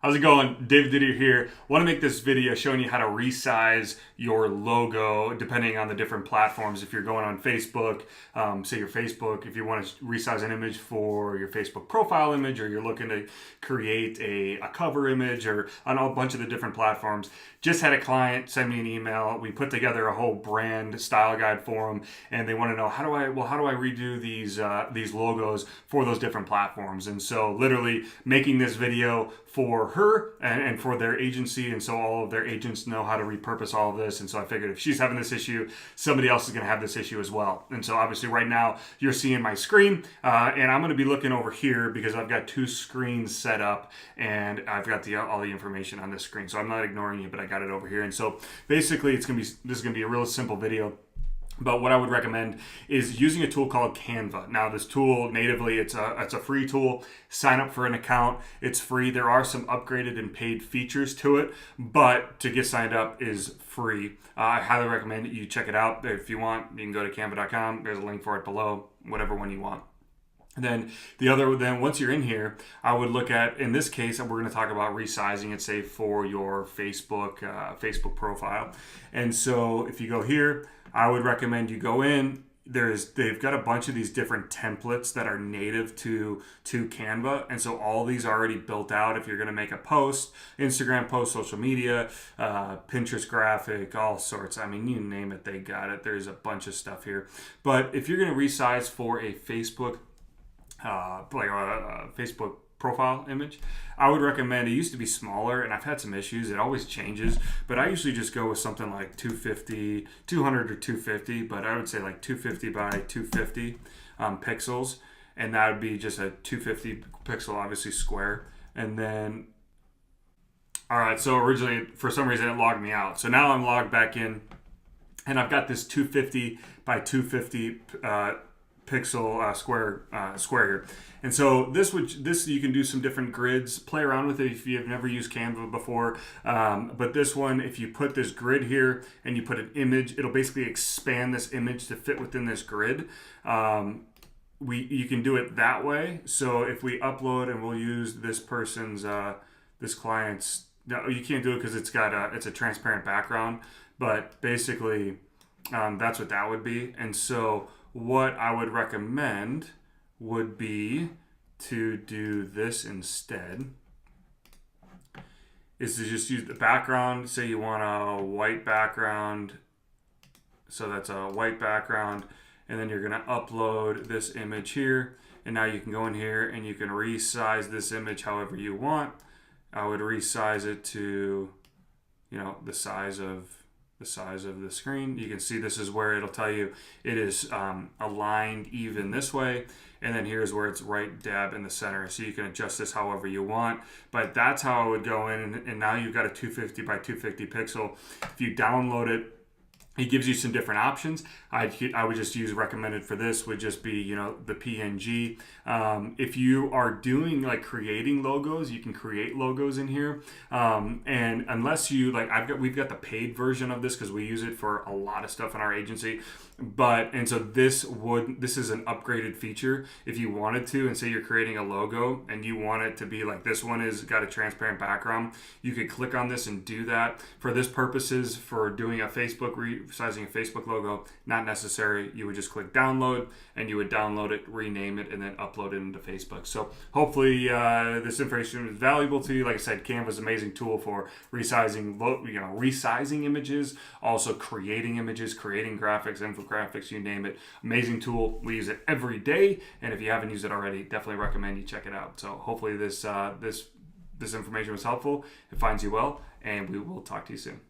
How's it going? David Didier here. Want to make this video showing you how to resize your logo depending on the different platforms. If you're going on Facebook, say your Facebook, if you want to resize an image for your Facebook profile image, or you're looking to create a cover image, or on a bunch of the different platforms. Just had a client send me an email. We put together a whole brand style guide for them, and they want to know how do I redo these logos for those different platforms. And so literally making this video for her and for their agency, and so all of their agents know how to repurpose all of this. And so I figured if she's having this issue, somebody else is going to have this issue as well. And so obviously right now you're seeing my screen, and I'm going to be looking over here because I've got two screens set up and I've got all the information on this screen. So I'm not ignoring you, but I got it over here. And so basically this is going to be a real simple video. But what I would recommend is using a tool called Canva. Now, this tool natively, it's a free tool. Sign up for an account. It's free. There are some upgraded and paid features to it, but to get signed up is free. I highly recommend you check it out. If you want, you can go to canva.com. There's a link for it below, whatever one you want. Then once you're in here, I would look at, in this case, we're going to talk about resizing it, say for your Facebook profile. And so if you go here, I would recommend you go in. They've got a bunch of these different templates that are native to Canva, and so all these are already built out. If you're going to make a post, Instagram post, social media, Pinterest graphic, all sorts. I mean, you name it, they got it. There's a bunch of stuff here. But if you're going to resize for a Facebook Facebook profile image, I would recommend, it used to be smaller and I've had some issues, it always changes, but I usually just go with something like 200 or 250, but I would say like 250 by 250 pixels, and that would be just a 250 pixel, obviously square. And then alright, so originally for some reason it logged me out, so now I'm logged back in and I've got this 250 by 250 pixel square here. And so this you can do some different grids, play around with it if you've never used Canva before. But this one, if you put this grid here and you put an image, it'll basically expand this image to fit within this grid. You can do it that way. So if we upload, and we'll use this person's this client's, no, you can't do it because it's a transparent background, but basically that's what that would be. And so what I would recommend would be to do this instead, is to just use the background. Say you want a white background, so that's a white background, and then you're gonna upload this image here, and now you can go in here and you can resize this image however you want. I would resize it to, the size of the screen. You can see this is where it'll tell you it is aligned even this way, and then here's where it's right dab in the center, so you can adjust this however you want. But that's how I would go in, and now you've got a 250 by 250 pixel. If you download it, it gives you some different options. I would just use recommended for this would just be, the PNG. If you are doing like creating logos, you can create logos in here. And unless you we've got the paid version of this because we use it for a lot of stuff in our agency. And so this is an upgraded feature. If you wanted to, and say you're creating a logo and you want it to be like this one is got a transparent background, you could click on this and do that. For this purposes, for doing a resizing a Facebook logo, not necessary. You would just click download and you would download it, rename it, and then upload it into Facebook. So hopefully this information is valuable to you. Like I said, Canva is an amazing tool for resizing images, also creating images, creating graphics, infographics, you name it. Amazing tool. We use it every day, and if you haven't used it already, definitely recommend you check it out. So hopefully this information was helpful. It finds you well, and we will talk to you soon.